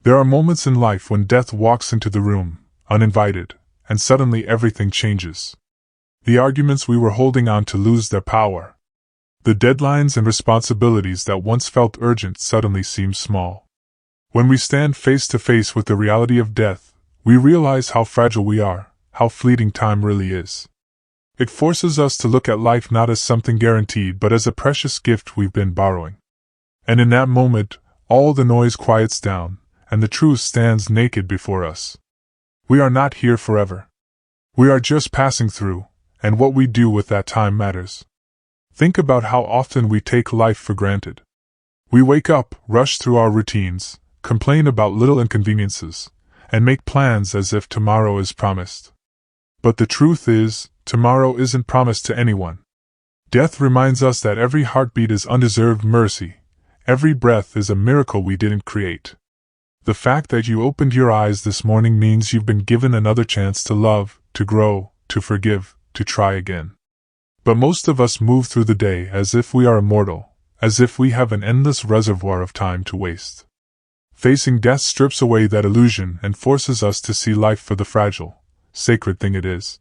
There are moments in life when death walks into the room, uninvited, and suddenly everything changes. The arguments we were holding on to lose their power. The deadlines and responsibilities that once felt urgent suddenly seem small. When we stand face to face with the reality of death, we realize how fragile we are, how fleeting time really is. It forces us to look at life not as something guaranteed but as a precious gift we've been borrowing. And in that moment, all the noise quiets down, and the truth stands naked before us. We are not here forever. We are just passing through, and what we do with that time matters. Think about how often we take life for granted. We wake up, rush through our routines, complain about little inconveniences, and make plans as if tomorrow is promised. But the truth is, tomorrow isn't promised to anyone. Death reminds us that every heartbeat is undeserved mercy, every breath is a miracle we didn't create. The fact that you opened your eyes this morning means you've been given another chance to love, to grow, to forgive, to try again. But most of us move through the day as if we are immortal, as if we have an endless reservoir of time to waste. Facing death strips away that illusion and forces us to see life for the fragile, sacred thing it is.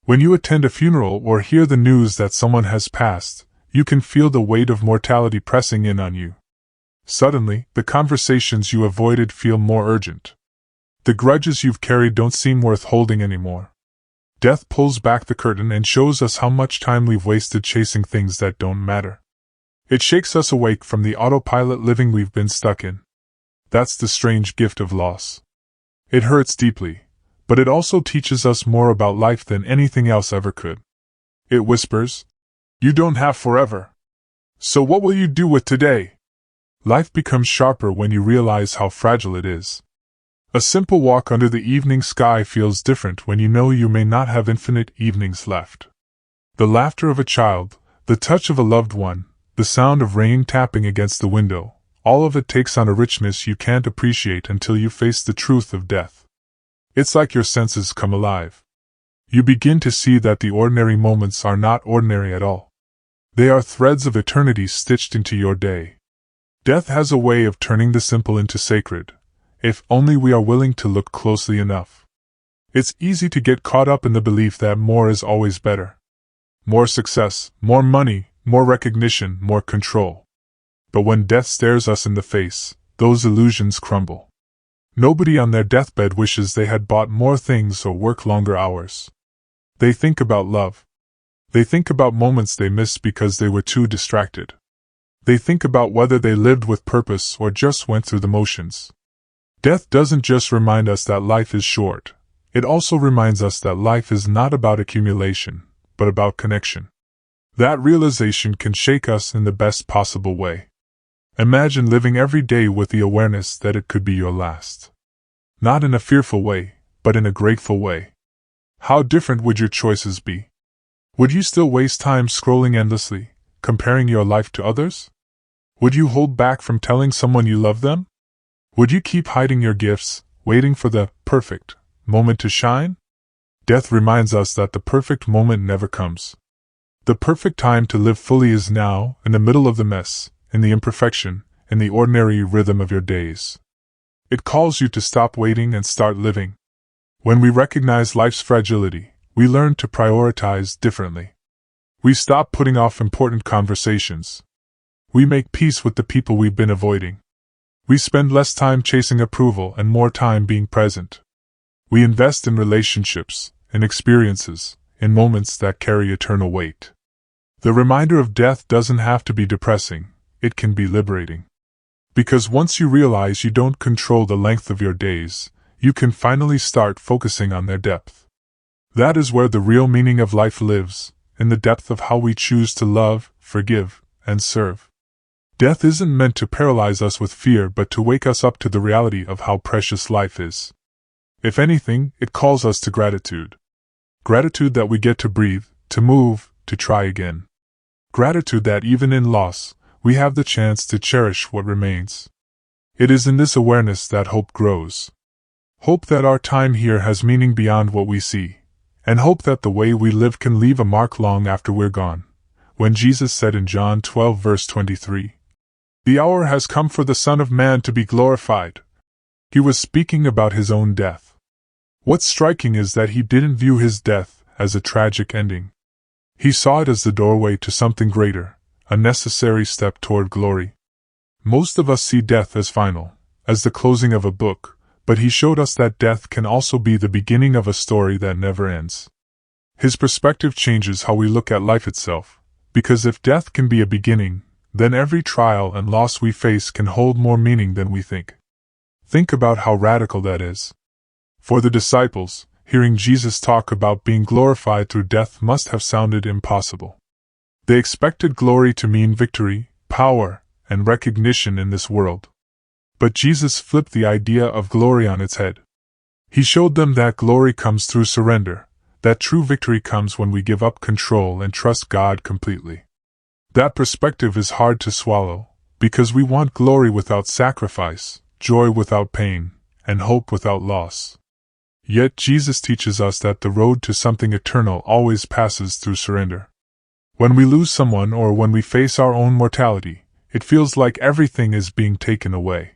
When you attend a funeral or hear the news that someone has passed, you can feel the weight of mortality pressing in on you. Suddenly, the conversations you avoided feel more urgent. The grudges you've carried don't seem worth holding anymore. Death pulls back the curtain and shows us how much time we've wasted chasing things that don't matter. It shakes us awake from the autopilot living we've been stuck in. That's the strange gift of loss. It hurts deeply, but it also teaches us more about life than anything else ever could. It whispers, "You don't have forever. So what will you do with today?" Life becomes sharper when you realize how fragile it is. A simple walk under the evening sky feels different when you know you may not have infinite evenings left. The laughter of a child, the touch of a loved one, the sound of rain tapping against the window, all of it takes on a richness you can't appreciate until you face the truth of death. It's like your senses come alive. You begin to see that the ordinary moments are not ordinary at all. They are threads of eternity stitched into your day. Death has a way of turning the simple into sacred, if only we are willing to look closely enough. It's easy to get caught up in the belief that more is always better. More success, more money, more recognition, more control. But when death stares us in the face, those illusions crumble. Nobody on their deathbed wishes they had bought more things or worked longer hours. They think about love. They think about moments they missed because they were too distracted. They think about whether they lived with purpose or just went through the motions. Death doesn't just remind us that life is short, it also reminds us that life is not about accumulation, but about connection. That realization can shake us in the best possible way. Imagine living every day with the awareness that it could be your last. Not in a fearful way, but in a grateful way. How different would your choices be? Would you still waste time scrolling endlessly, comparing your life to others? Would you hold back from telling someone you love them? Would you keep hiding your gifts, waiting for the perfect moment to shine? Death reminds us that the perfect moment never comes. The perfect time to live fully is now, in the middle of the mess, in the imperfection, in the ordinary rhythm of your days. It calls you to stop waiting and start living. When we recognize life's fragility, we learn to prioritize differently. We stop putting off important conversations. We make peace with the people we've been avoiding. We spend less time chasing approval and more time being present. We invest in relationships, in experiences, in moments that carry eternal weight. The reminder of death doesn't have to be depressing, it can be liberating. Because once you realize you don't control the length of your days, you can finally start focusing on their depth. That is where the real meaning of life lives, in the depth of how we choose to love, forgive, and serve. Death isn't meant to paralyze us with fear but to wake us up to the reality of how precious life is. If anything, it calls us to gratitude. Gratitude that we get to breathe, to move, to try again. Gratitude that even in loss, we have the chance to cherish what remains. It is in this awareness that hope grows. Hope that our time here has meaning beyond what we see, and hope that the way we live can leave a mark long after we're gone. When Jesus said in John 12 verse 23, "The hour has come for the Son of Man to be glorified," He was speaking about his own death. What's striking is that he didn't view his death as a tragic ending. He saw it as the doorway to something greater, a necessary step toward glory. Most of us see death as final, as the closing of a book, but he showed us that death can also be the beginning of a story that never ends. His perspective changes how we look at life itself, because if death can be a beginning, then every trial and loss we face can hold more meaning than we think. Think about how radical that is. For the disciples, hearing Jesus talk about being glorified through death must have sounded impossible. They expected glory to mean victory, power, and recognition in this world. But Jesus flipped the idea of glory on its head. He showed them that glory comes through surrender, that true victory comes when we give up control and trust God completely. That perspective is hard to swallow, because we want glory without sacrifice, joy without pain, and hope without loss. Yet Jesus teaches us that the road to something eternal always passes through surrender. When we lose someone or when we face our own mortality, it feels like everything is being taken away.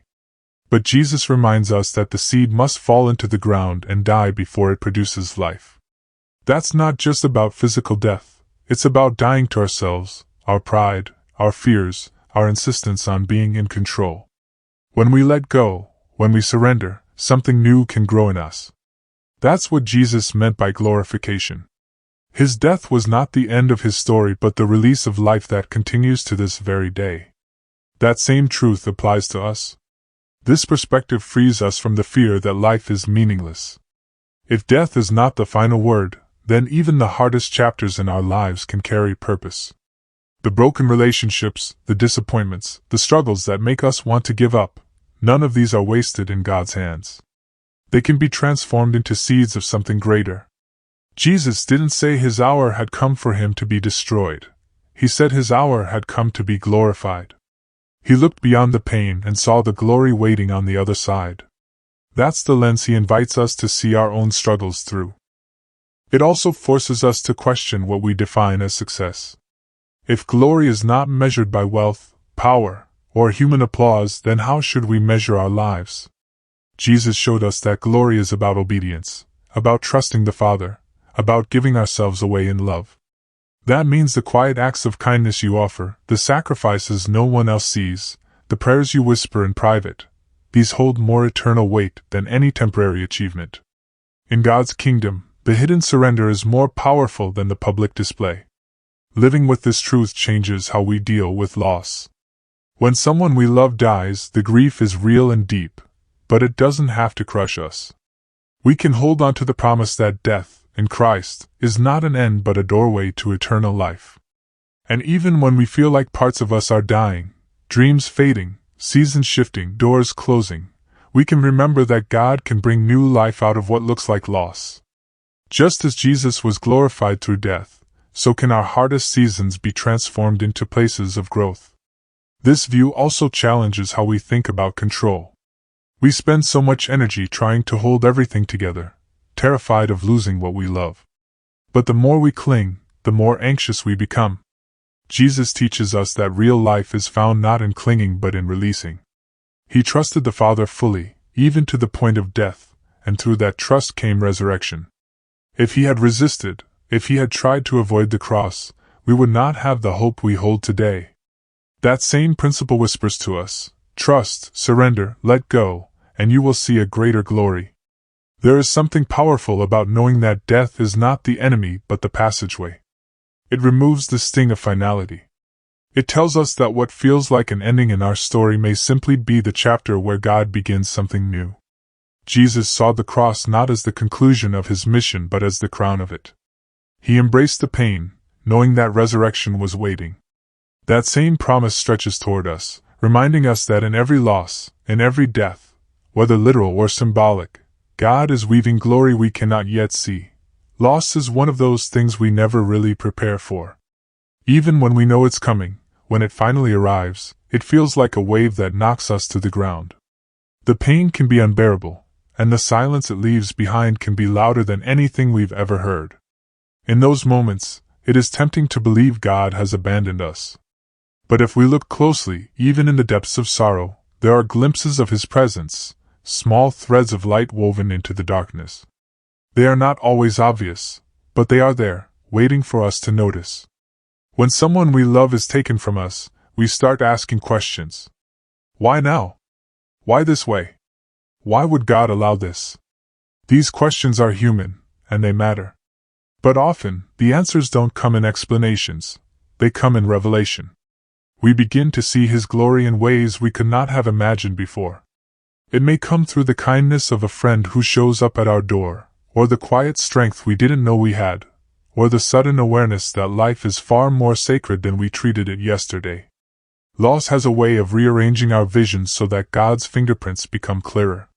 But Jesus reminds us that the seed must fall into the ground and die before it produces life. That's not just about physical death, it's about dying to ourselves, our pride, our fears, our insistence on being in control. When we let go, when we surrender, something new can grow in us. That's what Jesus meant by glorification. His death was not the end of his story but the release of life that continues to this very day. That same truth applies to us. This perspective frees us from the fear that life is meaningless. If death is not the final word, then even the hardest chapters in our lives can carry purpose. The broken relationships, the disappointments, the struggles that make us want to give up, none of these are wasted in God's hands. They can be transformed into seeds of something greater. Jesus didn't say his hour had come for him to be destroyed. He said his hour had come to be glorified. He looked beyond the pain and saw the glory waiting on the other side. That's the lens he invites us to see our own struggles through. It also forces us to question what we define as success. If glory is not measured by wealth, power, or human applause, then how should we measure our lives? Jesus showed us that glory is about obedience, about trusting the Father, about giving ourselves away in love. That means the quiet acts of kindness you offer, the sacrifices no one else sees, the prayers you whisper in private. These hold more eternal weight than any temporary achievement. In God's kingdom, the hidden surrender is more powerful than the public display. Living with this truth changes how we deal with loss. When someone we love dies, the grief is real and deep, but it doesn't have to crush us. We can hold on to the promise that death, in Christ, is not an end but a doorway to eternal life. And even when we feel like parts of us are dying, dreams fading, seasons shifting, doors closing, we can remember that God can bring new life out of what looks like loss. Just as Jesus was glorified through death, so can our hardest seasons be transformed into places of growth. This view also challenges how we think about control. We spend so much energy trying to hold everything together, terrified of losing what we love. But the more we cling, the more anxious we become. Jesus teaches us that real life is found not in clinging but in releasing. He trusted the Father fully, even to the point of death, and through that trust came resurrection. If he had resisted, if he had tried to avoid the cross, we would not have the hope we hold today. That same principle whispers to us, trust, surrender, let go, and you will see a greater glory. There is something powerful about knowing that death is not the enemy but the passageway. It removes the sting of finality. It tells us that what feels like an ending in our story may simply be the chapter where God begins something new. Jesus saw the cross not as the conclusion of his mission but as the crown of it. He embraced the pain, knowing that resurrection was waiting. That same promise stretches toward us, reminding us that in every loss, in every death, whether literal or symbolic, God is weaving glory we cannot yet see. Loss is one of those things we never really prepare for. Even when we know it's coming, when it finally arrives, it feels like a wave that knocks us to the ground. The pain can be unbearable, and the silence it leaves behind can be louder than anything we've ever heard. In those moments, it is tempting to believe God has abandoned us. But if we look closely, even in the depths of sorrow, there are glimpses of his presence, small threads of light woven into the darkness. They are not always obvious, but they are there, waiting for us to notice. When someone we love is taken from us, we start asking questions. Why now? Why this way? Why would God allow this? These questions are human, and they matter. But often, the answers don't come in explanations, they come in revelation. We begin to see His glory in ways we could not have imagined before. It may come through the kindness of a friend who shows up at our door, or the quiet strength we didn't know we had, or the sudden awareness that life is far more sacred than we treated it yesterday. Loss has a way of rearranging our vision so that God's fingerprints become clearer.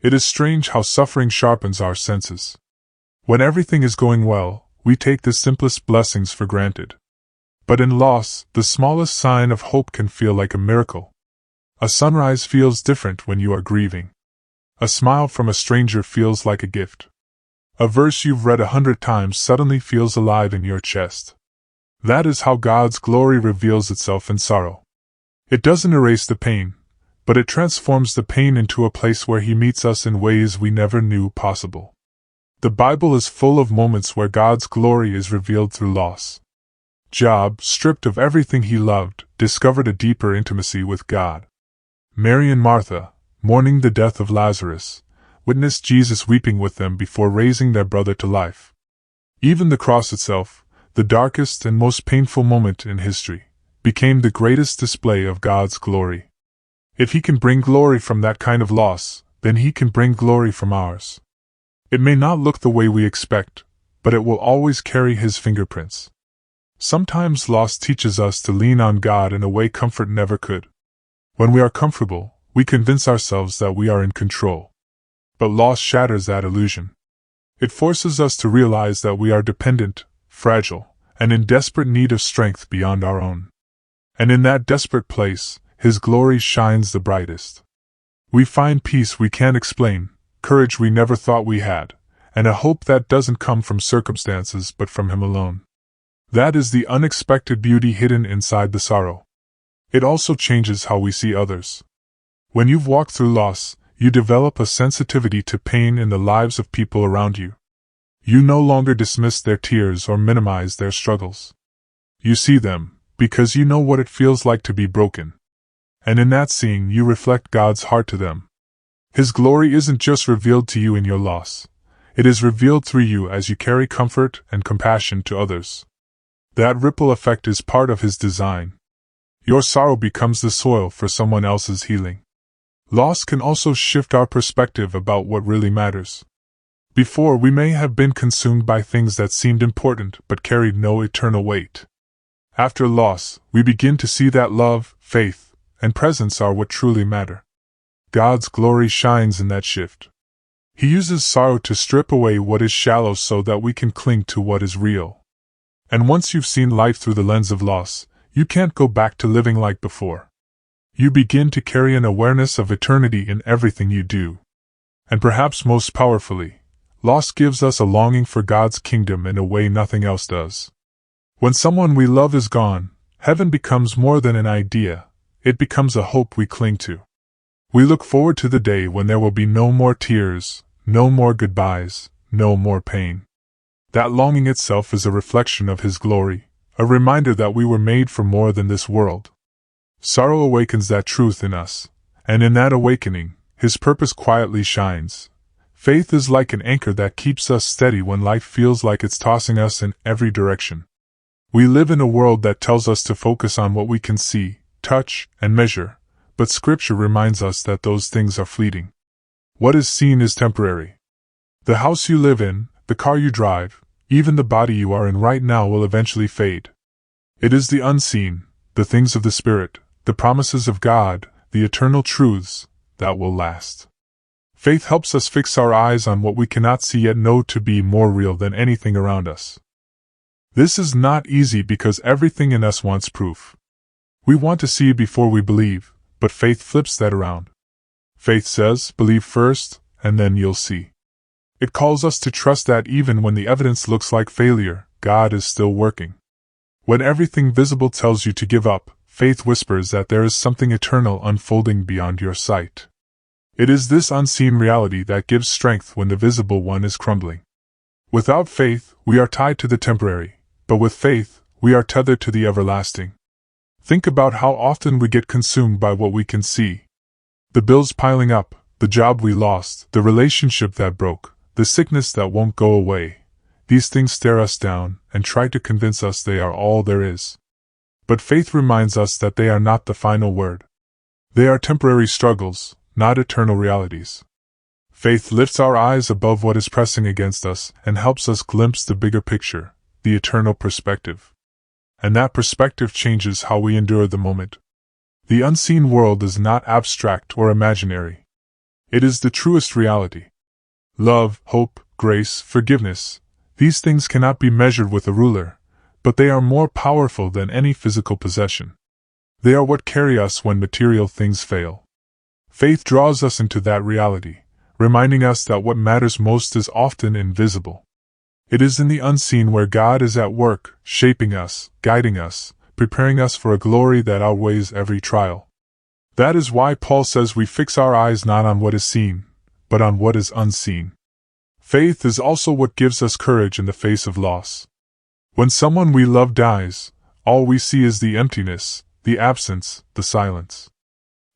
It is strange how suffering sharpens our senses. When everything is going well, we take the simplest blessings for granted. But in loss, the smallest sign of hope can feel like a miracle. A sunrise feels different when you are grieving. A smile from a stranger feels like a gift. A verse you've read 100 times suddenly feels alive in your chest. That is how God's glory reveals itself in sorrow. It doesn't erase the pain, but it transforms the pain into a place where He meets us in ways we never knew possible. The Bible is full of moments where God's glory is revealed through loss. Job, stripped of everything he loved, discovered a deeper intimacy with God. Mary and Martha, mourning the death of Lazarus, witnessed Jesus weeping with them before raising their brother to life. Even the cross itself, the darkest and most painful moment in history, became the greatest display of God's glory. If He can bring glory from that kind of loss, then He can bring glory from ours. It may not look the way we expect, but it will always carry His fingerprints. Sometimes loss teaches us to lean on God in a way comfort never could. When we are comfortable, we convince ourselves that we are in control. But loss shatters that illusion. It forces us to realize that we are dependent, fragile, and in desperate need of strength beyond our own. And in that desperate place, His glory shines the brightest. We find peace we can't explain, courage we never thought we had, and a hope that doesn't come from circumstances but from Him alone. That is the unexpected beauty hidden inside the sorrow. It also changes how we see others. When you've walked through loss, you develop a sensitivity to pain in the lives of people around you. You no longer dismiss their tears or minimize their struggles. You see them, because you know what it feels like to be broken. And in that seeing, you reflect God's heart to them. His glory isn't just revealed to you in your loss. It is revealed through you as you carry comfort and compassion to others. That ripple effect is part of His design. Your sorrow becomes the soil for someone else's healing. Loss can also shift our perspective about what really matters. Before, we may have been consumed by things that seemed important but carried no eternal weight. After loss, we begin to see that love, faith, and presence are what truly matter. God's glory shines in that shift. He uses sorrow to strip away what is shallow so that we can cling to what is real. And once you've seen life through the lens of loss, you can't go back to living like before. You begin to carry an awareness of eternity in everything you do. And perhaps most powerfully, loss gives us a longing for God's kingdom in a way nothing else does. When someone we love is gone, heaven becomes more than an idea, it becomes a hope we cling to. We look forward to the day when there will be no more tears, no more goodbyes, no more pain. That longing itself is a reflection of His glory, a reminder that we were made for more than this world. Sorrow awakens that truth in us, and in that awakening, His purpose quietly shines. Faith is like an anchor that keeps us steady when life feels like it's tossing us in every direction. We live in a world that tells us to focus on what we can see, touch, and measure, but Scripture reminds us that those things are fleeting. What is seen is temporary. The house you live in, the car you drive, even the body you are in right now will eventually fade. It is the unseen, the things of the Spirit, the promises of God, the eternal truths, that will last. Faith helps us fix our eyes on what we cannot see yet know to be more real than anything around us. This is not easy because everything in us wants proof. We want to see before we believe, but faith flips that around. Faith says, believe first, and then you'll see. It calls us to trust that even when the evidence looks like failure, God is still working. When everything visible tells you to give up, faith whispers that there is something eternal unfolding beyond your sight. It is this unseen reality that gives strength when the visible one is crumbling. Without faith, we are tied to the temporary, but with faith, we are tethered to the everlasting. Think about how often we get consumed by what we can see. The bills piling up, the job we lost, the relationship that broke, the sickness that won't go away. These things stare us down and try to convince us they are all there is. But faith reminds us that they are not the final word. They are temporary struggles, not eternal realities. Faith lifts our eyes above what is pressing against us and helps us glimpse the bigger picture, the eternal perspective. And that perspective changes how we endure the moment. The unseen world is not abstract or imaginary. It is the truest reality. Love, hope, grace, forgiveness, these things cannot be measured with a ruler, but they are more powerful than any physical possession. They are what carry us when material things fail. Faith draws us into that reality, reminding us that what matters most is often invisible. It is in the unseen where God is at work, shaping us, guiding us, preparing us for a glory that outweighs every trial. That is why Paul says we fix our eyes not on what is seen, but on what is unseen. Faith is also what gives us courage in the face of loss. When someone we love dies, all we see is the emptiness, the absence, the silence.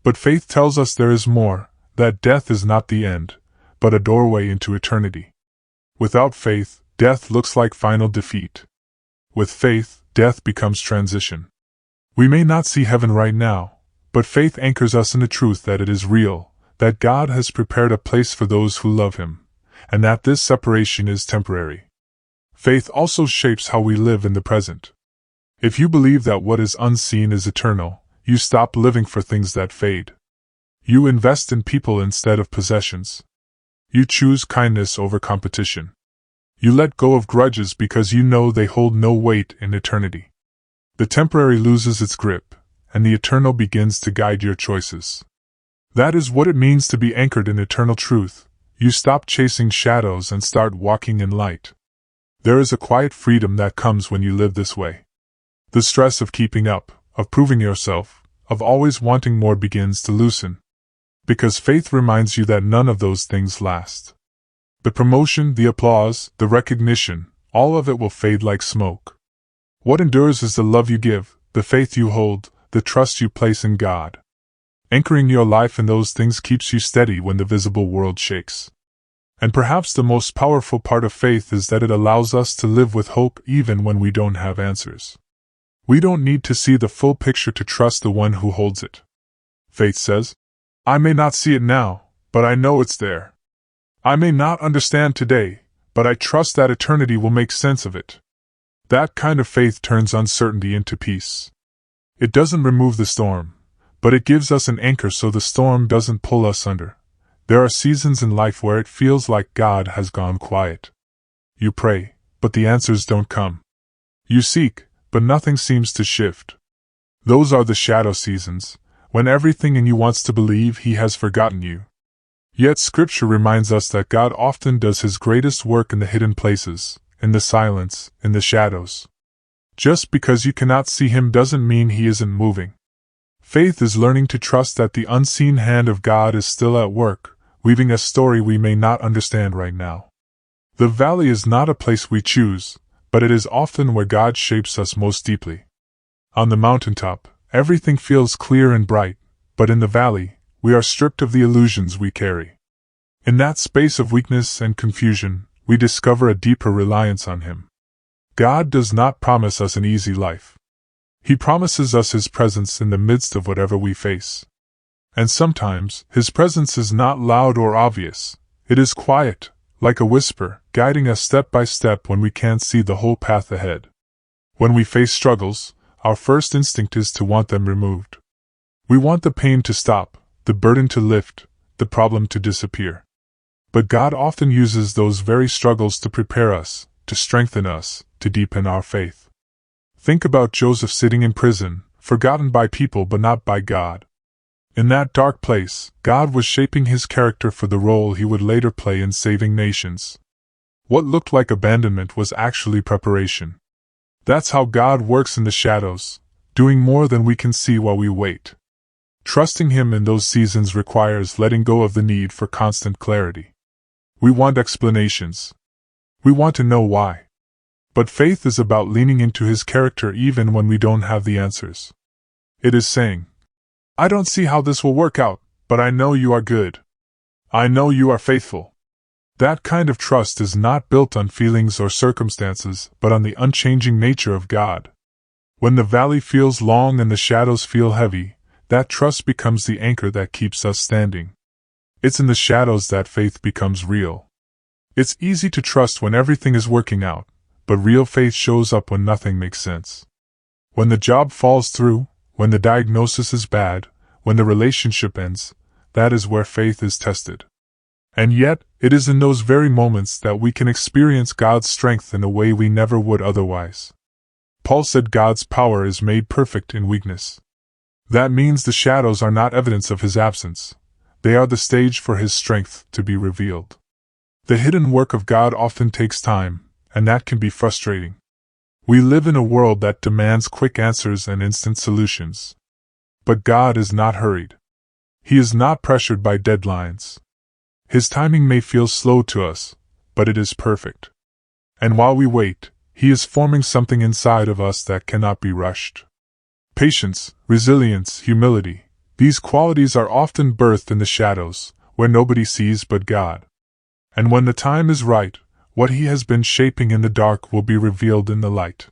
But faith tells us there is more, that death is not the end, but a doorway into eternity. Without faith, death looks like final defeat. With faith, death becomes transition. We may not see heaven right now, but faith anchors us in the truth that it is real, that God has prepared a place for those who love Him, and that this separation is temporary. Faith also shapes how we live in the present. If you believe that what is unseen is eternal, you stop living for things that fade. You invest in people instead of possessions. You choose kindness over competition. You let go of grudges because you know they hold no weight in eternity. The temporary loses its grip, and the eternal begins to guide your choices. That is what it means to be anchored in eternal truth. You stop chasing shadows and start walking in light. There is a quiet freedom that comes when you live this way. The stress of keeping up, of proving yourself, of always wanting more begins to loosen. Because faith reminds you that none of those things last. The promotion, the applause, the recognition, all of it will fade like smoke. What endures is the love you give, the faith you hold, the trust you place in God. Anchoring your life in those things keeps you steady when the visible world shakes. And perhaps the most powerful part of faith is that it allows us to live with hope even when we don't have answers. We don't need to see the full picture to trust the one who holds it. Faith says, I may not see it now, but I know it's there. I may not understand today, but I trust that eternity will make sense of it. That kind of faith turns uncertainty into peace. It doesn't remove the storm, but it gives us an anchor so the storm doesn't pull us under. There are seasons in life where it feels like God has gone quiet. You pray, but the answers don't come. You seek, but nothing seems to shift. Those are the shadow seasons, when everything in you wants to believe He has forgotten you. Yet Scripture reminds us that God often does His greatest work in the hidden places, in the silence, in the shadows. Just because you cannot see Him doesn't mean He isn't moving. Faith is learning to trust that the unseen hand of God is still at work, weaving a story we may not understand right now. The valley is not a place we choose, but it is often where God shapes us most deeply. On the mountaintop, everything feels clear and bright, but in the valley, we are stripped of the illusions we carry. In that space of weakness and confusion, we discover a deeper reliance on Him. God does not promise us an easy life. He promises us His presence in the midst of whatever we face. And sometimes, His presence is not loud or obvious. It is quiet, like a whisper, guiding us step by step when we can't see the whole path ahead. When we face struggles, our first instinct is to want them removed. We want the pain to stop, the burden to lift, the problem to disappear. But God often uses those very struggles to prepare us, to strengthen us, to deepen our faith. Think about Joseph sitting in prison, forgotten by people but not by God. In that dark place, God was shaping his character for the role he would later play in saving nations. What looked like abandonment was actually preparation. That's how God works in the shadows, doing more than we can see while we wait. Trusting Him in those seasons requires letting go of the need for constant clarity. We want explanations. We want to know why. But faith is about leaning into His character even when we don't have the answers. It is saying, I don't see how this will work out, but I know you are good. I know you are faithful. That kind of trust is not built on feelings or circumstances, but on the unchanging nature of God. When the valley feels long and the shadows feel heavy, that trust becomes the anchor that keeps us standing. It's in the shadows that faith becomes real. It's easy to trust when everything is working out, but real faith shows up when nothing makes sense. When the job falls through, when the diagnosis is bad, when the relationship ends, that is where faith is tested. And yet, it is in those very moments that we can experience God's strength in a way we never would otherwise. Paul said God's power is made perfect in weakness. That means the shadows are not evidence of His absence. They are the stage for His strength to be revealed. The hidden work of God often takes time, and that can be frustrating. We live in a world that demands quick answers and instant solutions. But God is not hurried. He is not pressured by deadlines. His timing may feel slow to us, but it is perfect. And while we wait, He is forming something inside of us that cannot be rushed. Patience, resilience, humility, these qualities are often birthed in the shadows, where nobody sees but God. And when the time is right, what He has been shaping in the dark will be revealed in the light.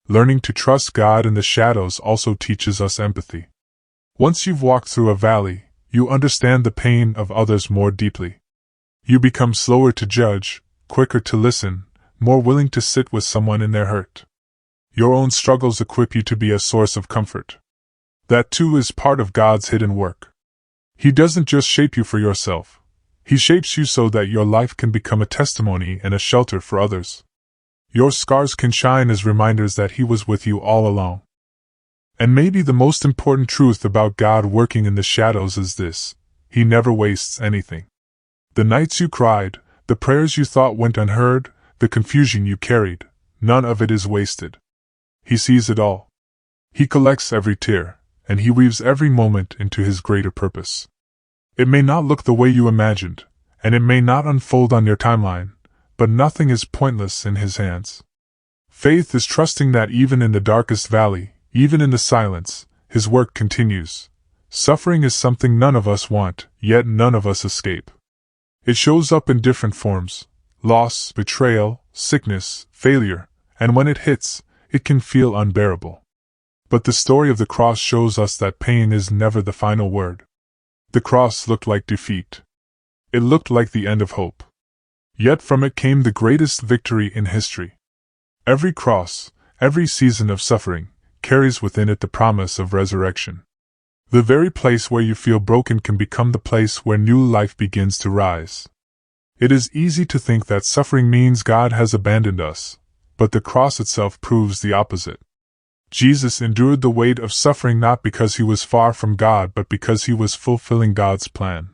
Learning to trust God in the shadows also teaches us empathy. Once you've walked through a valley, you understand the pain of others more deeply. You become slower to judge, quicker to listen, more willing to sit with someone in their hurt. Your own struggles equip you to be a source of comfort. That too is part of God's hidden work. He doesn't just shape you for yourself. He shapes you so that your life can become a testimony and a shelter for others. Your scars can shine as reminders that He was with you all along. And maybe the most important truth about God working in the shadows is this: He never wastes anything. The nights you cried, the prayers you thought went unheard, the confusion you carried, none of it is wasted. He sees it all. He collects every tear, and He weaves every moment into His greater purpose. It may not look the way you imagined, and it may not unfold on your timeline, but nothing is pointless in His hands. Faith is trusting that even in the darkest valley, even in the silence, His work continues. Suffering is something none of us want, yet none of us escape. It shows up in different forms: loss, betrayal, sickness, failure, and when it hits, it can feel unbearable. But the story of the cross shows us that pain is never the final word. The cross looked like defeat. It looked like the end of hope. Yet from it came the greatest victory in history. Every cross, every season of suffering, carries within it the promise of resurrection. The very place where you feel broken can become the place where new life begins to rise. It is easy to think that suffering means God has abandoned us, but the cross itself proves the opposite. Jesus endured the weight of suffering not because He was far from God but because He was fulfilling God's plan.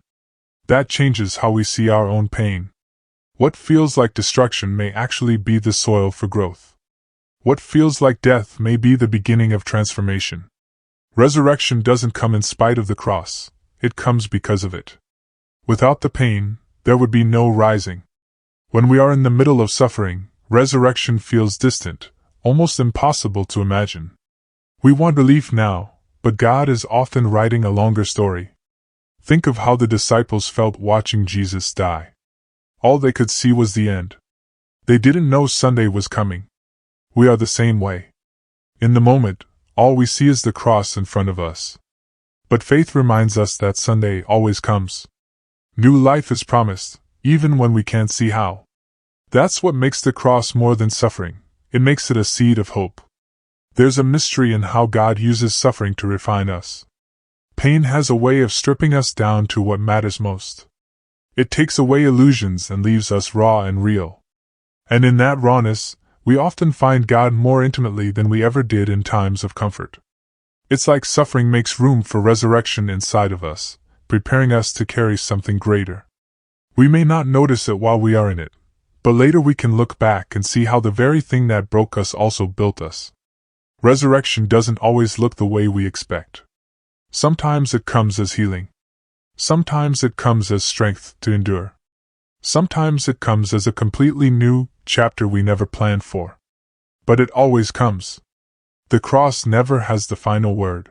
That changes how we see our own pain. What feels like destruction may actually be the soil for growth. What feels like death may be the beginning of transformation. Resurrection doesn't come in spite of the cross, it comes because of it. Without the pain, there would be no rising. When we are in the middle of suffering, resurrection feels distant, almost impossible to imagine. We want relief now, but God is often writing a longer story. Think of how the disciples felt watching Jesus die. All they could see was the end. They didn't know Sunday was coming. We are the same way. In the moment, all we see is the cross in front of us. But faith reminds us that Sunday always comes. New life is promised, even when we can't see how. That's what makes the cross more than suffering. It makes it a seed of hope. There's a mystery in how God uses suffering to refine us. Pain has a way of stripping us down to what matters most. It takes away illusions and leaves us raw and real. And in that rawness, we often find God more intimately than we ever did in times of comfort. It's like suffering makes room for resurrection inside of us, preparing us to carry something greater. We may not notice it while we are in it, but later we can look back and see how the very thing that broke us also built us. Resurrection doesn't always look the way we expect. Sometimes it comes as healing. Sometimes it comes as strength to endure. Sometimes it comes as a completely new chapter we never planned for. But it always comes. The cross never has the final word.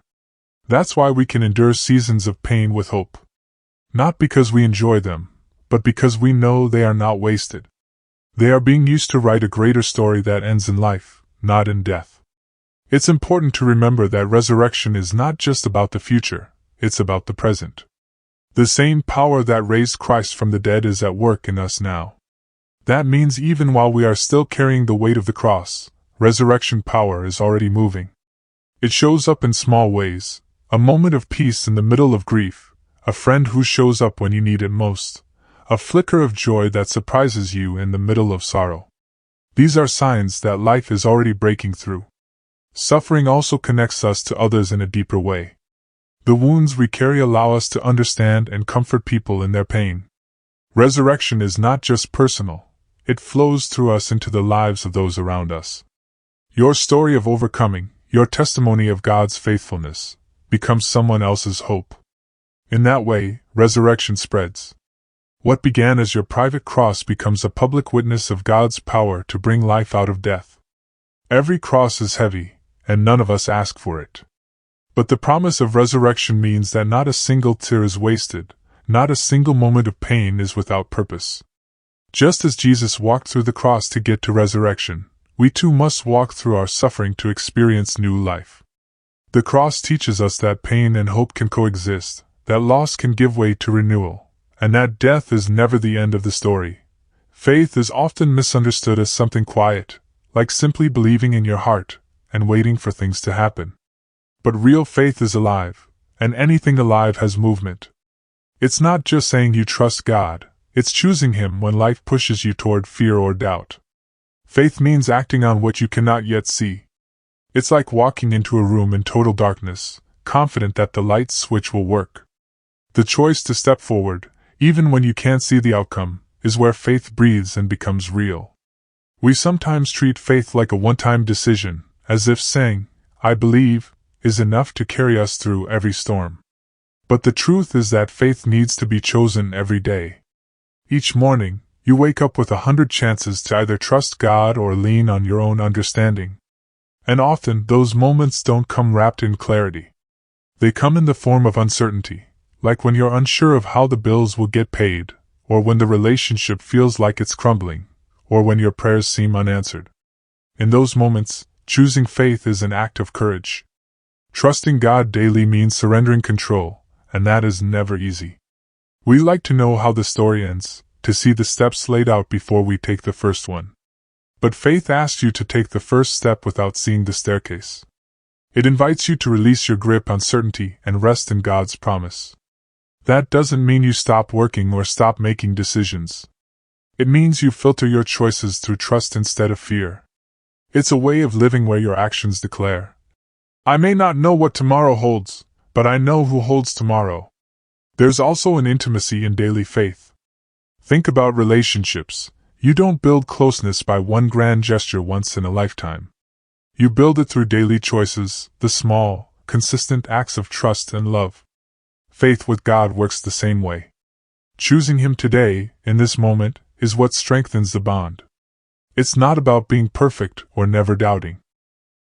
That's why we can endure seasons of pain with hope. Not because we enjoy them, but because we know they are not wasted. They are being used to write a greater story that ends in life, not in death. It's important to remember that resurrection is not just about the future, it's about the present. The same power that raised Christ from the dead is at work in us now. That means even while we are still carrying the weight of the cross, resurrection power is already moving. It shows up in small ways: a moment of peace in the middle of grief, a friend who shows up when you need it most, a flicker of joy that surprises you in the middle of sorrow. These are signs that life is already breaking through. Suffering also connects us to others in a deeper way. The wounds we carry allow us to understand and comfort people in their pain. Resurrection is not just personal, it flows through us into the lives of those around us. Your story of overcoming, your testimony of God's faithfulness, becomes someone else's hope. In that way, resurrection spreads. What began as your private cross becomes a public witness of God's power to bring life out of death. Every cross is heavy, and none of us ask for it. But the promise of resurrection means that not a single tear is wasted, not a single moment of pain is without purpose. Just as Jesus walked through the cross to get to resurrection, we too must walk through our suffering to experience new life. The cross teaches us that pain and hope can coexist, that loss can give way to renewal, and that death is never the end of the story. Faith is often misunderstood as something quiet, like simply believing in your heart and waiting for things to happen. But real faith is alive, and anything alive has movement. It's not just saying you trust God, it's choosing Him when life pushes you toward fear or doubt. Faith means acting on what you cannot yet see. It's like walking into a room in total darkness, confident that the light switch will work. The choice to step forward, even when you can't see the outcome, is where faith breathes and becomes real. We sometimes treat faith like a one-time decision, as if saying, "I believe," is enough to carry us through every storm. But the truth is that faith needs to be chosen every day. Each morning, you wake up with 100 chances to either trust God or lean on your own understanding. And often, those moments don't come wrapped in clarity. They come in the form of uncertainty, like when you're unsure of how the bills will get paid, or when the relationship feels like it's crumbling, or when your prayers seem unanswered. In those moments, choosing faith is an act of courage. Trusting God daily means surrendering control, and that is never easy. We like to know how the story ends, to see the steps laid out before we take the first one. But faith asks you to take the first step without seeing the staircase. It invites you to release your grip on certainty and rest in God's promise. That doesn't mean you stop working or stop making decisions. It means you filter your choices through trust instead of fear. It's a way of living where your actions declare, "I may not know what tomorrow holds, but I know who holds tomorrow." There's also an intimacy in daily faith. Think about relationships. You don't build closeness by one grand gesture once in a lifetime. You build it through daily choices, the small, consistent acts of trust and love. Faith with God works the same way. Choosing Him today, in this moment, is what strengthens the bond. It's not about being perfect or never doubting.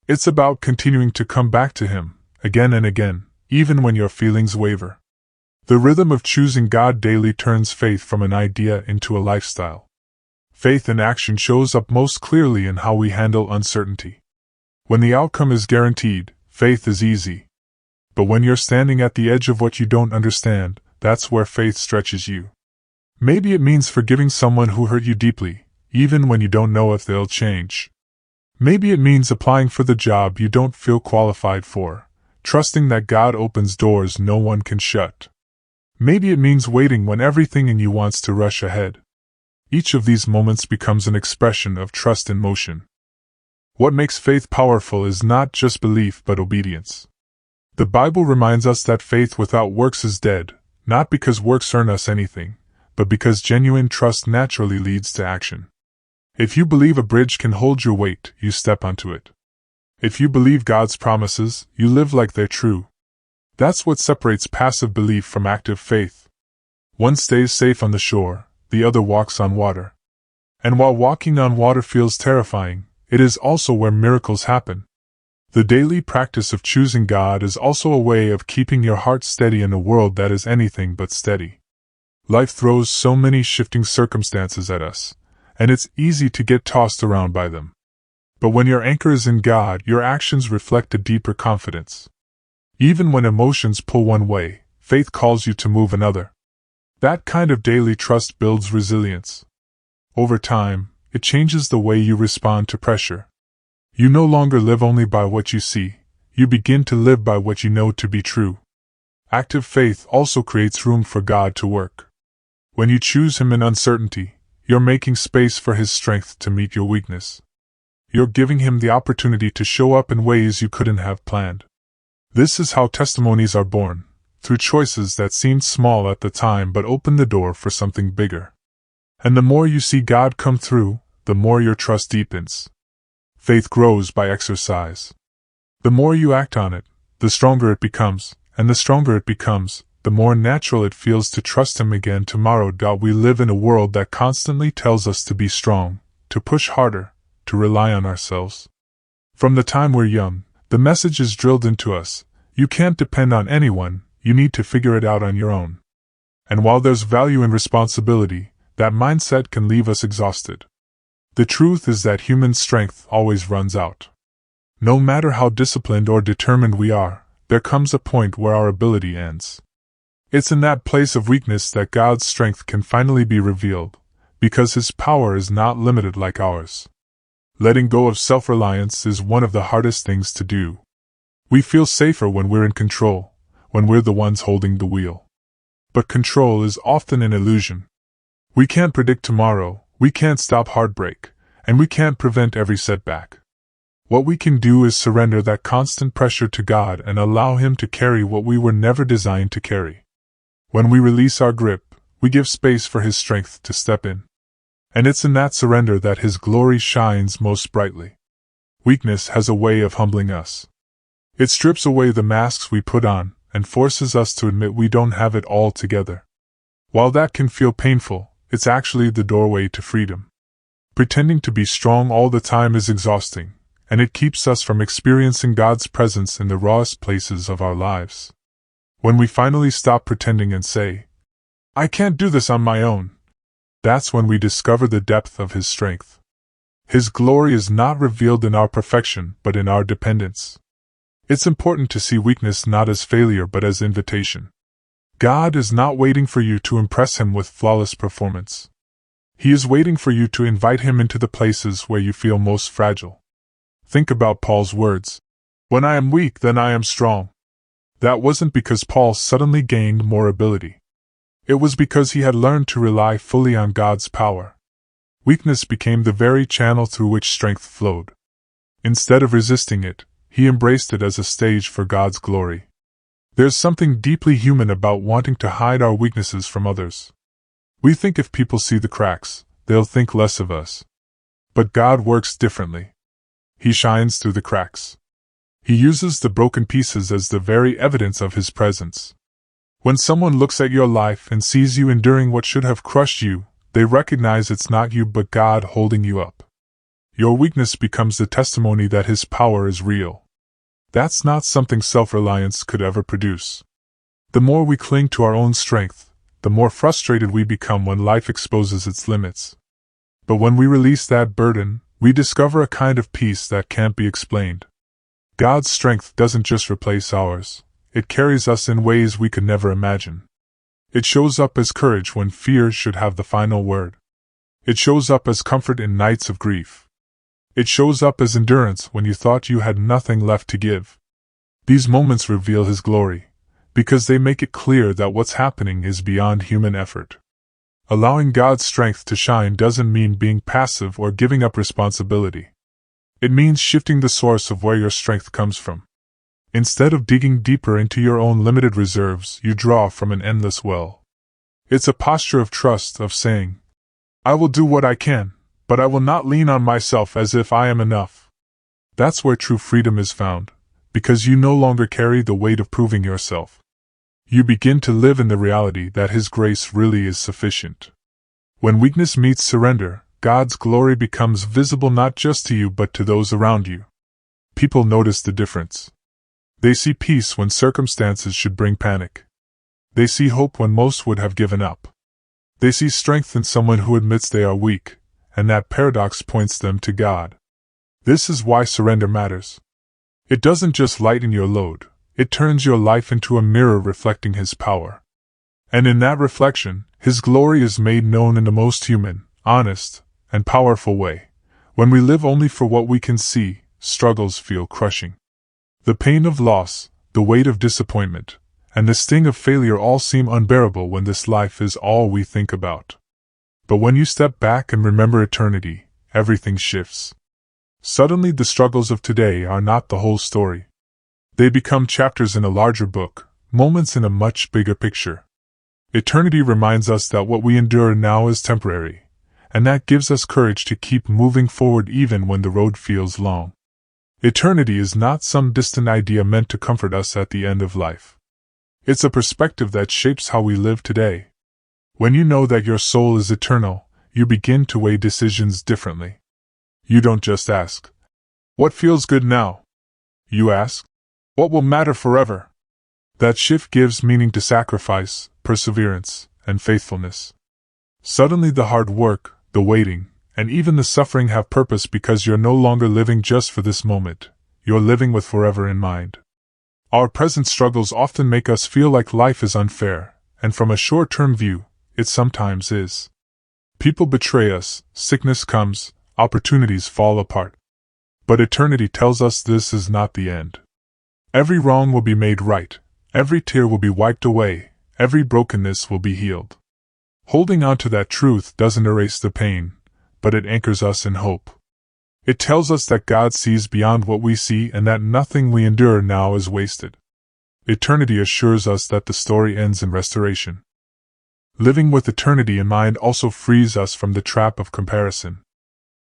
It's about continuing to come back to Him, again and again, even when your feelings waver. The rhythm of choosing God daily turns faith from an idea into a lifestyle. Faith in action shows up most clearly in how we handle uncertainty. When the outcome is guaranteed, faith is easy. But when you're standing at the edge of what you don't understand, that's where faith stretches you. Maybe it means forgiving someone who hurt you deeply, even when you don't know if they'll change. Maybe it means applying for the job you don't feel qualified for, trusting that God opens doors no one can shut. Maybe it means waiting when everything in you wants to rush ahead. Each of these moments becomes an expression of trust in motion. What makes faith powerful is not just belief but obedience. The Bible reminds us that faith without works is dead, not because works earn us anything, but because genuine trust naturally leads to action. If you believe a bridge can hold your weight, you step onto it. If you believe God's promises, you live like they're true. That's what separates passive belief from active faith. One stays safe on the shore, the other walks on water. And while walking on water feels terrifying, it is also where miracles happen. The daily practice of choosing God is also a way of keeping your heart steady in a world that is anything but steady. Life throws so many shifting circumstances at us, and it's easy to get tossed around by them. But when your anchor is in God, your actions reflect a deeper confidence. Even when emotions pull one way, faith calls you to move another. That kind of daily trust builds resilience. Over time, it changes the way you respond to pressure. You no longer live only by what you see, you begin to live by what you know to be true. Active faith also creates room for God to work. When you choose Him in uncertainty, you're making space for His strength to meet your weakness. You're giving Him the opportunity to show up in ways you couldn't have planned. This is how testimonies are born, through choices that seemed small at the time but open the door for something bigger. And the more you see God come through, the more your trust deepens. Faith grows by exercise. The more you act on it, the stronger it becomes, and the stronger it becomes, the more natural it feels to trust Him again tomorrow. We live in a world that constantly tells us to be strong, to push harder, to rely on ourselves. From the time we're young, the message is drilled into us: you can't depend on anyone, you need to figure it out on your own. And while there's value in responsibility, that mindset can leave us exhausted. The truth is that human strength always runs out. No matter how disciplined or determined we are, there comes a point where our ability ends. It's in that place of weakness that God's strength can finally be revealed, because His power is not limited like ours. Letting go of self-reliance is one of the hardest things to do. We feel safer when we're in control, when we're the ones holding the wheel. But control is often an illusion. We can't predict tomorrow, we can't stop heartbreak, and we can't prevent every setback. What we can do is surrender that constant pressure to God and allow Him to carry what we were never designed to carry. When we release our grip, we give space for His strength to step in. And it's in that surrender that His glory shines most brightly. Weakness has a way of humbling us. It strips away the masks we put on and forces us to admit we don't have it all together. While that can feel painful, it's actually the doorway to freedom. Pretending to be strong all the time is exhausting, and it keeps us from experiencing God's presence in the rawest places of our lives. When we finally stop pretending and say, "I can't do this on my own," that's when we discover the depth of His strength. His glory is not revealed in our perfection but in our dependence. It's important to see weakness not as failure but as invitation. God is not waiting for you to impress Him with flawless performance. He is waiting for you to invite Him into the places where you feel most fragile. Think about Paul's words, "When I am weak, then I am strong." That wasn't because Paul suddenly gained more ability. It was because he had learned to rely fully on God's power. Weakness became the very channel through which strength flowed. Instead of resisting it, he embraced it as a stage for God's glory. There's something deeply human about wanting to hide our weaknesses from others. We think if people see the cracks, they'll think less of us. But God works differently. He shines through the cracks. He uses the broken pieces as the very evidence of His presence. When someone looks at your life and sees you enduring what should have crushed you, they recognize it's not you but God holding you up. Your weakness becomes the testimony that His power is real. That's not something self-reliance could ever produce. The more we cling to our own strength, the more frustrated we become when life exposes its limits. But when we release that burden, we discover a kind of peace that can't be explained. God's strength doesn't just replace ours, it carries us in ways we could never imagine. It shows up as courage when fear should have the final word. It shows up as comfort in nights of grief. It shows up as endurance when you thought you had nothing left to give. These moments reveal His glory, because they make it clear that what's happening is beyond human effort. Allowing God's strength to shine doesn't mean being passive or giving up responsibility. It means shifting the source of where your strength comes from. Instead of digging deeper into your own limited reserves, you draw from an endless well. It's a posture of trust, of saying, "I will do what I can, but I will not lean on myself as if I am enough." That's where true freedom is found, because you no longer carry the weight of proving yourself. You begin to live in the reality that His grace really is sufficient. When weakness meets surrender, God's glory becomes visible not just to you but to those around you. People notice the difference. They see peace when circumstances should bring panic. They see hope when most would have given up. They see strength in someone who admits they are weak, and that paradox points them to God. This is why surrender matters. It doesn't just lighten your load, it turns your life into a mirror reflecting His power. And in that reflection, His glory is made known in the most human, honest, and powerful way. When we live only for what we can see, struggles feel crushing. The pain of loss, the weight of disappointment, and the sting of failure all seem unbearable when this life is all we think about. But when you step back and remember eternity, everything shifts. Suddenly the struggles of today are not the whole story. They become chapters in a larger book, moments in a much bigger picture. Eternity reminds us that what we endure now is temporary, and that gives us courage to keep moving forward even when the road feels long. Eternity is not some distant idea meant to comfort us at the end of life. It's a perspective that shapes how we live today. When you know that your soul is eternal, you begin to weigh decisions differently. You don't just ask, "What feels good now?" You ask, "What will matter forever?" That shift gives meaning to sacrifice, perseverance, and faithfulness. Suddenly the hard work, the waiting, and even the suffering have purpose because you're no longer living just for this moment, you're living with forever in mind. Our present struggles often make us feel like life is unfair, and from a short-term view, it sometimes is. People betray us, sickness comes, opportunities fall apart. But eternity tells us this is not the end. Every wrong will be made right, every tear will be wiped away, every brokenness will be healed. Holding on to that truth doesn't erase the pain, but it anchors us in hope. It tells us that God sees beyond what we see and that nothing we endure now is wasted. Eternity assures us that the story ends in restoration. Living with eternity in mind also frees us from the trap of comparison.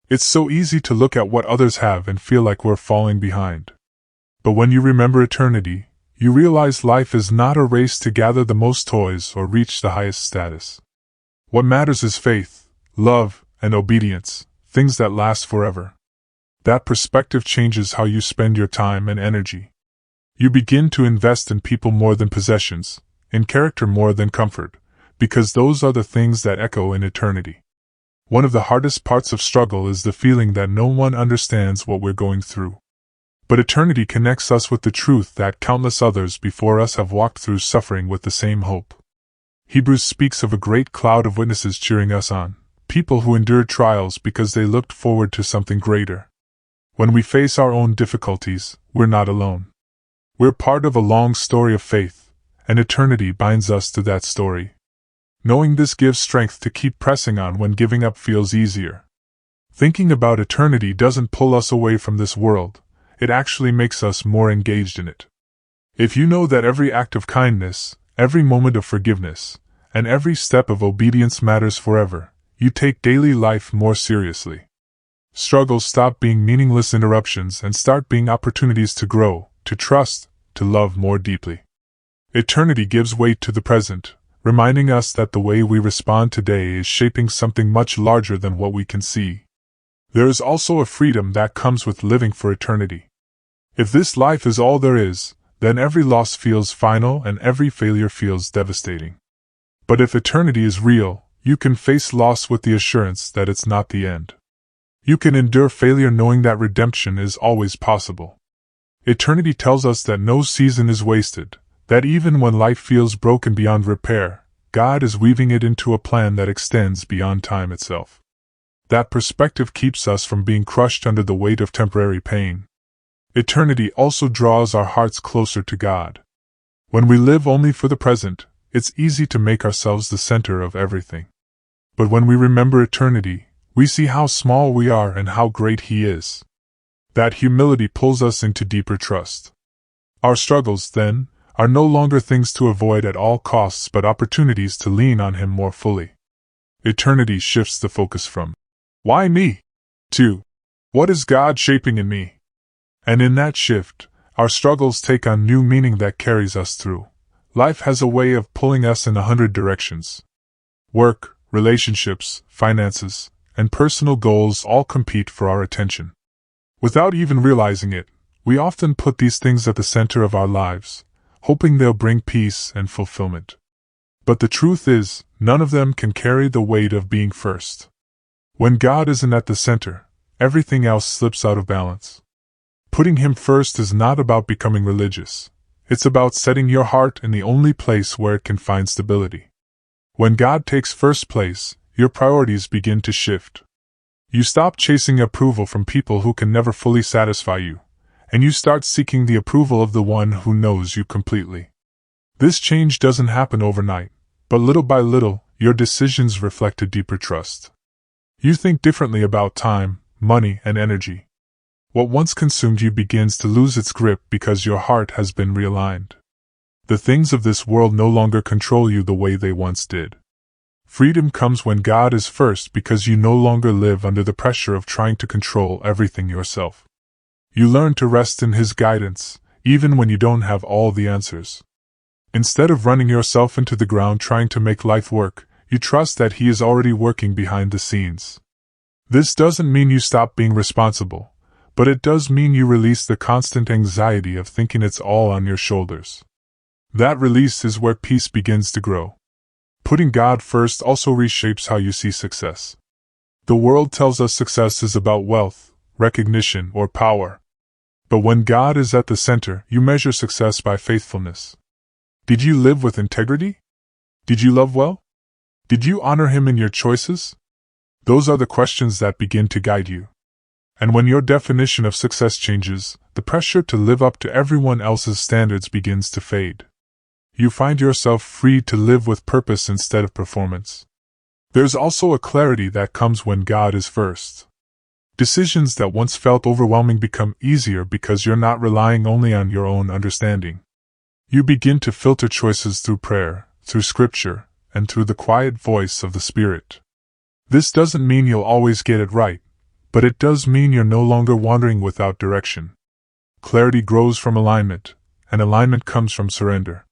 It's so easy to look at what others have and feel like we're falling behind. But when you remember eternity, you realize life is not a race to gather the most toys or reach the highest status. What matters is faith, love, and obedience, things that last forever. That perspective changes how you spend your time and energy. You begin to invest in people more than possessions, in character more than comfort, because those are the things that echo in eternity. One of the hardest parts of struggle is the feeling that no one understands what we're going through. But eternity connects us with the truth that countless others before us have walked through suffering with the same hope. Hebrews speaks of a great cloud of witnesses cheering us on, people who endured trials because they looked forward to something greater. When we face our own difficulties, we're not alone. We're part of a long story of faith, and eternity binds us to that story. Knowing this gives strength to keep pressing on when giving up feels easier. Thinking about eternity doesn't pull us away from this world, it actually makes us more engaged in it. If you know that every act of kindness, every moment of forgiveness, and every step of obedience matters forever, you take daily life more seriously. Struggles stop being meaningless interruptions and start being opportunities to grow, to trust, to love more deeply. Eternity gives weight to the present, reminding us that the way we respond today is shaping something much larger than what we can see. There is also a freedom that comes with living for eternity. If this life is all there is, then every loss feels final and every failure feels devastating. But if eternity is real, you can face loss with the assurance that it's not the end. You can endure failure knowing that redemption is always possible. Eternity tells us that no season is wasted, that even when life feels broken beyond repair, God is weaving it into a plan that extends beyond time itself. That perspective keeps us from being crushed under the weight of temporary pain. Eternity also draws our hearts closer to God. When we live only for the present, it's easy to make ourselves the center of everything. But when we remember eternity, we see how small we are and how great He is. That humility pulls us into deeper trust. Our struggles, then, are no longer things to avoid at all costs but opportunities to lean on Him more fully. Eternity shifts the focus from, "Why me?" to, "What is God shaping in me?" And in that shift, our struggles take on new meaning that carries us through. Life has a way of pulling us in 100 directions. Work, relationships, finances, and personal goals all compete for our attention. Without even realizing it, we often put these things at the center of our lives, hoping they'll bring peace and fulfillment. But the truth is, none of them can carry the weight of being first. When God isn't at the center, everything else slips out of balance. Putting Him first is not about becoming religious. It's about setting your heart in the only place where it can find stability. When God takes first place, your priorities begin to shift. You stop chasing approval from people who can never fully satisfy you, and you start seeking the approval of the one who knows you completely. This change doesn't happen overnight, but little by little, your decisions reflect a deeper trust. You think differently about time, money, and energy. What once consumed you begins to lose its grip because your heart has been realigned. The things of this world no longer control you the way they once did. Freedom comes when God is first because you no longer live under the pressure of trying to control everything yourself. You learn to rest in His guidance, even when you don't have all the answers. Instead of running yourself into the ground trying to make life work, you trust that He is already working behind the scenes. This doesn't mean you stop being responsible, but it does mean you release the constant anxiety of thinking it's all on your shoulders. That release is where peace begins to grow. Putting God first also reshapes how you see success. The world tells us success is about wealth, recognition, or power. But when God is at the center, you measure success by faithfulness. Did you live with integrity? Did you love well? Did you honor Him in your choices? Those are the questions that begin to guide you. And when your definition of success changes, the pressure to live up to everyone else's standards begins to fade. You find yourself free to live with purpose instead of performance. There's also a clarity that comes when God is first. Decisions that once felt overwhelming become easier because you're not relying only on your own understanding. You begin to filter choices through prayer, through scripture, and through the quiet voice of the Spirit. This doesn't mean you'll always get it right, but it does mean you're no longer wandering without direction. Clarity grows from alignment, and alignment comes from surrender.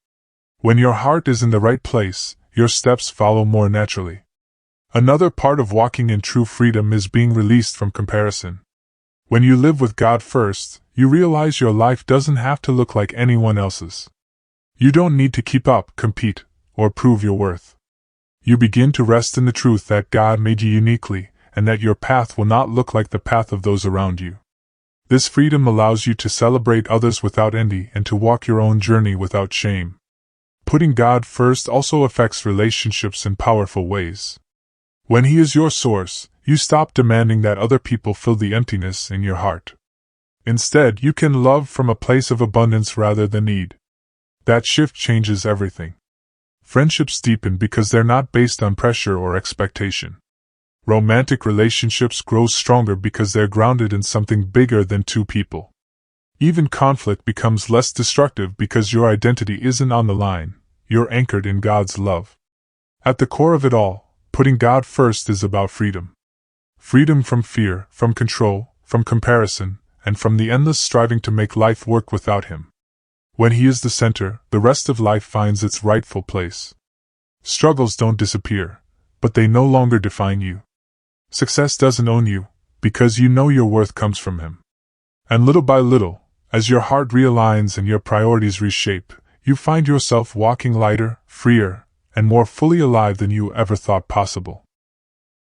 When your heart is in the right place, your steps follow more naturally. Another part of walking in true freedom is being released from comparison. When you live with God first, you realize your life doesn't have to look like anyone else's. You don't need to keep up, compete, or prove your worth. You begin to rest in the truth that God made you uniquely, and that your path will not look like the path of those around you. This freedom allows you to celebrate others without envy and to walk your own journey without shame. Putting God first also affects relationships in powerful ways. When He is your source, you stop demanding that other people fill the emptiness in your heart. Instead, you can love from a place of abundance rather than need. That shift changes everything. Friendships deepen because they're not based on pressure or expectation. Romantic relationships grow stronger because they're grounded in something bigger than two people. Even conflict becomes less destructive because your identity isn't on the line, you're anchored in God's love. At the core of it all, putting God first is about freedom. Freedom from fear, from control, from comparison, and from the endless striving to make life work without Him. When He is the center, the rest of life finds its rightful place. Struggles don't disappear, but they no longer define you. Success doesn't own you, because you know your worth comes from Him. And little by little, as your heart realigns and your priorities reshape, you find yourself walking lighter, freer, and more fully alive than you ever thought possible.